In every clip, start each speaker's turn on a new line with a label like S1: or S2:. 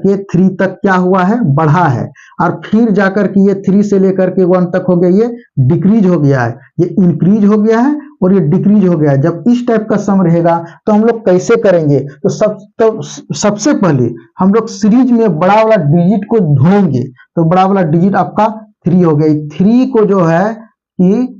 S1: के 3 तक क्या हुआ है, बढ़ा है, और फिर जाकर के ये 3 से लेकर के 1 तक हो गया, ये डिक्रीज हो गया है, ये इंक्रीज हो गया है और ये डिक्रीज हो गया है। जब इस टाइप का सम रहेगा तो हम लोग कैसे करेंगे, तो सबसे पहले हम लोग सीरीज में बड़ा वाला डिजिट को ढूंढेंगे। तो बड़ा वाला डिजिट आपका 3 हो गया, 3 को जो है कि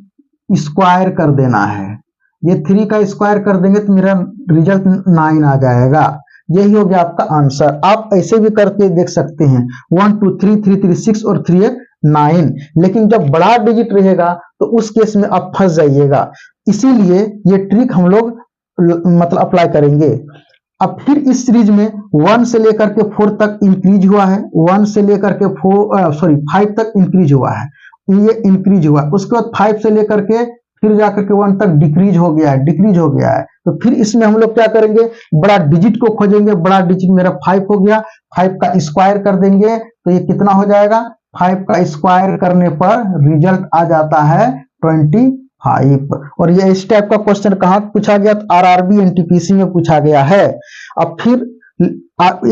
S1: स्क्वायर कर देना है, ये 3 का स्क्वायर कर देंगे तो मेरा रिजल्ट 9 आ जाएगा। यही हो गया आपका आंसर। आप ऐसे भी करके देख सकते हैं, 1 2 3 3 3 6 और 3 1 9। लेकिन जब बड़ा डिजिट रहेगा तो उस केस में आप फंस जाइएगा, इसीलिए ये ट्रिक हम लोग मतलब अप्लाई करेंगे। अब फिर इस सीरीज में 1 से लेकर के 4 तक इंक्रीज हुआ है, 1 से लेकर के 5 तक इंक्रीज हुआ है, ये इंक्रीज हुआ। उसके बाद 5 से लेकर के फिर जाकर के 1 तक डिक्रीज हो गया है, डिक्रीज हो गया है। तो फिर इसमें हम लोग क्या करेंगे, बड़ा डिजिट को खोजेंगे। बड़ा डिजिट मेरा 5 हो गया, 5 का स्क्वायर कर देंगे तो ये कितना हो जाएगा, 5 का स्क्वायर करने पर रिजल्ट आ जाता है 25। और ये इस टाइप का क्वेश्चन कहाँ पूछा गया, तो आरआरबी एनटीपीसी में पूछा गया है। अब फिर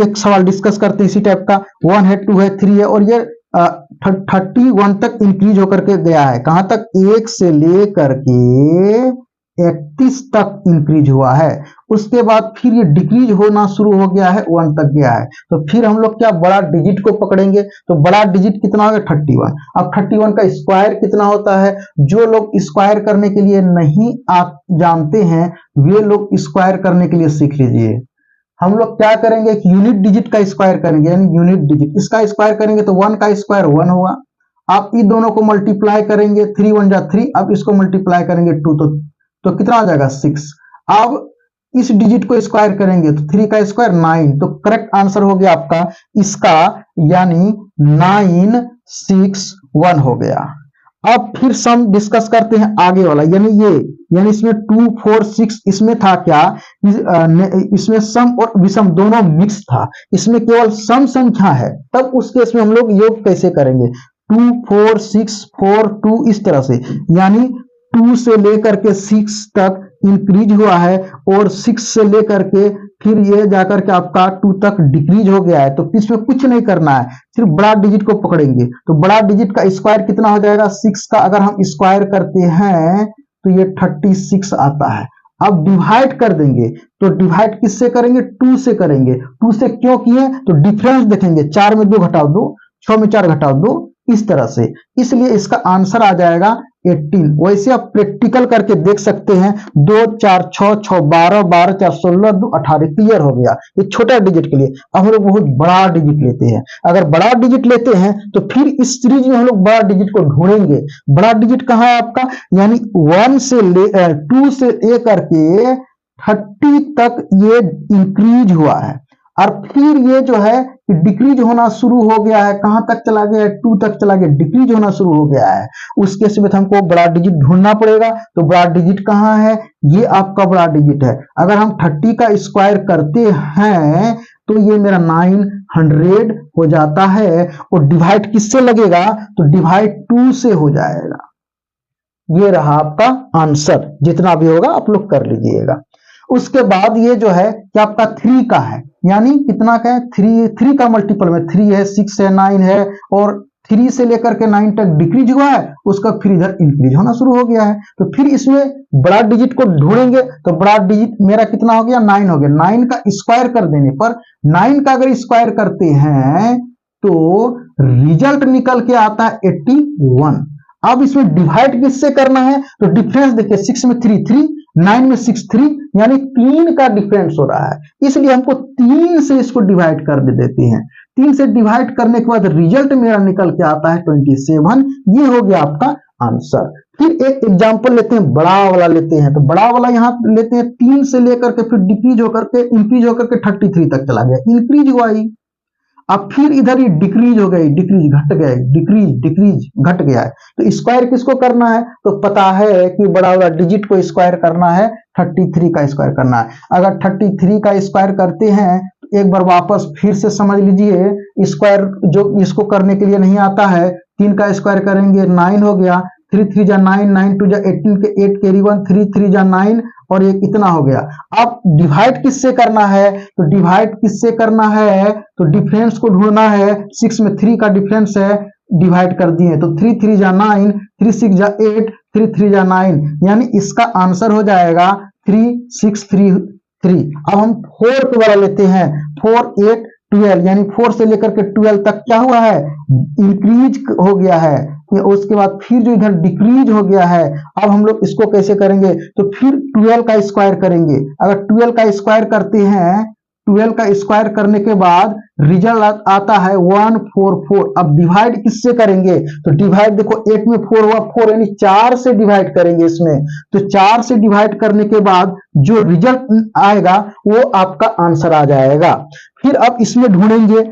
S1: एक सवाल डिस्कस करते हैं इसी टाइप का, 1 है, 2 है, 3 है, और ये 31 तक इंक्रीज होकर के गया है। कहां तक, 1 से लेकर के 31 तक इंक्रीज हुआ है। उसके बाद फिर ये डिक्रीज होना शुरू हो गया है, 1 तक गया है। तो फिर हम लोग क्या, बड़ा डिजिट को पकड़ेंगे। तो बड़ा डिजिट कितना हो गया, 31। अब 31 का स्क्वायर कितना होता है, जो लोग स्क्वायर करने के लिए नहीं आप जानते हैं वे लोग स्क्वायर करने के लिए सीख लीजिए। हम लोग क्या करेंगे कि यूनिट डिजिट का स्क्वायर करेंगे, यानी यूनिट डिजिट, इसका स्क्वायर करेंगे तो 1 का स्क्वायर 1 हुआ। आप इन दोनों को मल्टीप्लाई करेंगे, 3 1 जा 3, अब इसको मल्टीप्लाई करेंगे 2, तो कितना आ जाएगा, 6। अब इस डिजिट को स्क्वायर करेंगे तो 3 का स्क्वायर 9, तो करेक्ट आंसर हो गया आपका इसका, यानी 9 6 1 हो गया। अब फिर सम डिस्कस करते हैं आगे वाला, यानी ये, यानी इसमें 2 4 6 इसमें था क्या, इसमें सम और विषम दोनों मिक्स था, इसमें केवल सम संख्या है। तब उस केस में हम लोग योग कैसे करेंगे, 2 4 6 4 2 इस तरह से, यानी 2 से लेकर के 6 तक इंक्रीज हुआ है और 6 से लेकर के फिर ये जाकर के आपका 2 तक डिक्रीज हो गया है। तो इसमें कुछ नहीं करना है, सिर्फ बड़ा डिजिट को पकड़ेंगे। तो बड़ा डिजिट का स्क्वायर कितना हो जाएगा, 6 का अगर हम स्क्वायर करते हैं तो ये 36 आता है। अब डिवाइड कर देंगे, तो डिवाइड किससे करेंगे, 2 से करेंगे। 2 से क्यों किए, तो डिफरेंस देखेंगे, 4 में 2 घटाओ 2, 6 में 4 घटाओ 2, इस तरह से, इसलिए इसका आंसर आ जाएगा 18। वैसे आप प्रैक्टिकल करके देख सकते हैं, 2 4 6 6 12 12 4 16 2 18, क्लियर हो गया ये छोटा डिजिट के लिए। अब हम लोग बहुत बड़ा डिजिट लेते हैं। अगर बड़ा डिजिट लेते हैं तो फिर इस सीरीज में हम लोग बड़ा डिजिट को ढूंढेंगे। बड़ा डिजिट कहाँ है आपका, यानी 2 से ले करके 30 तक ये इंक्रीज हुआ है, और फिर ये जो है डिक्रीज होना शुरू हो गया है। कहां तक चला गया है, 2 तक चला गया, डिक्रीज होना शुरू हो गया है। उस केस में हमको बड़ा डिजिट ढूंढना पड़ेगा। तो बड़ा डिजिट कहां है, ये आपका बड़ा डिजिट है। अगर हम 30 का स्क्वायर करते हैं तो ये मेरा 900 हो जाता है, और डिवाइड किससे लगेगा, तो डिवाइड 2 से हो जाएगा। ये रहा आपका आंसर, जितना भी होगा आप लोग कर लीजिएगा। उसके बाद ये जो है कि आपका 3 का है, यानी कितना का है, 3 का मल्टीपल में 3 है, 6 है, 9 है, और 3 से लेकर के 9 तक डिक्रीज हुआ है, उसका फिर इधर इंक्रीज होना शुरू हो गया है। तो फिर इसमें बड़ा डिजिट को ढूंढेंगे। तो बड़ा डिजिट मेरा कितना हो गया, 9 हो गया। 9 का स्क्वायर कर देने पर, 9 का अगर स्क्वायर करते हैं तो रिजल्ट निकल के आता है 81। अब इसमें डिवाइड किससे करना है, तो डिफरेंस देखिए, 6 में 3 3, 9 में 6 3, यानी 3 का डिफरेंस हो रहा है, इसलिए हमको 3 से इसको डिवाइड कर देते हैं। 3 से डिवाइड करने के बाद रिजल्ट मेरा निकल के आता है 27। ये हो गया आपका आंसर। फिर एक एग्जांपल लेते हैं, बड़ा वाला लेते हैं। तो बड़ा वाला यहाँ लेते हैं, 3 से लेकर के फिर डिक्रीज होकर के इंक्रीज होकर के 33 तक चला गया, इंक्रीज हुआ ही। अब फिर इधर ये डिक्रीज हो गई, डिक्रीज घट गए, डिक्रीज घट गया है। तो स्क्वायर किसको करना है, तो पता है कि बड़ा वाला डिजिट को स्क्वायर करना है, 33 का स्क्वायर करना है। अगर 33 का स्क्वायर करते हैं तो एक बार वापस फिर से समझ लीजिए, स्क्वायर जो इसको करने के लिए नहीं आता है, 3 का स्क्वायर करेंगे 9 हो गया, 3 3 जा 9, 9 2 जा 18 के 8 कैरी 1, 3 3 जा 9 और ये इतना हो गया। अब डिवाइड किससे करना है, तो डिवाइड किससे करना है, तो डिफरेंस को ढूंढना है। 6 में 3 का डिफरेंस है, डिवाइड कर दिए तो 3 3 जा 9, 3 6 जा 8, 3 3 जा 9, यानी इसका आंसर हो जाएगा 3 6 3 3। अब हम 4 के वाला लेते हैं, 4 8 12, यानी 4 से लेकर के 12 तक क्या हुआ है, इंक्रीज हो गया है। उसके बाद फिर जो इधर डिक्रीज हो गया है। अब हम लोग इसको कैसे करेंगे, तो फिर 12 का स्क्वायर करेंगे। अगर 12 का स्क्वायर करते हैं, 12 का स्क्वायर करने के बाद रिजल्ट आता है 144। अब डिवाइड किससे करेंगे, तो डिवाइड देखो 8 में 4 हुआ 4, यानी 4 से डिवाइड करेंगे इसमें। तो 4 से डिवाइड करने के बाद जो रिजल्ट आएगा वो आपका आंसर आ जाएगा। फिर अब इसमें ढूंढेंगे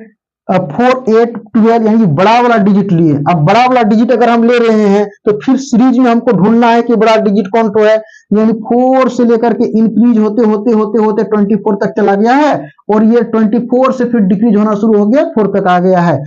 S1: 4 8 12, यानी बड़ा वाला डिजिट लिए। अब बड़ा वाला डिजिट अगर हम ले रहे हैं तो फिर सीरीज में हमको ढूंढना है कि बड़ा डिजिट कौन तो है, यानी 4 से लेकर के इंक्रीज होते होते होते होते 24 तक चला गया है, और ये 24 से फिर डिक्रीज होना शुरू हो गया, 4 तक आ गया है।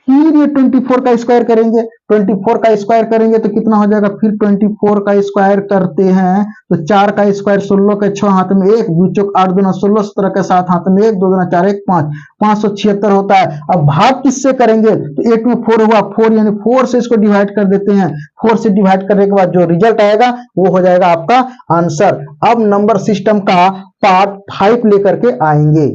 S1: फिर ये 24 का स्क्वायर करेंगे, 24 का स्क्वायर करेंगे तो कितना हो जाएगा, फिर 24 का स्क्वायर करते हैं तो 4 का स्क्वायर 16 के 6 हाथ में 1, 2 चौक 8 दूना 16, 17 के 7 हाथ में 1, 2 दूना 4 1 5, 576 होता है। अब भाग किससे करेंगे, तो 8 में 4 हुआ 4, यानी 4 से इसको डिवाइड कर देते हैं। 4 से डिवाइड करने के बाद जो रिजल्ट आएगा वो हो जाएगा आपका आंसर। अब नंबर सिस्टम का पार्ट 5 लेकर के आएंगे।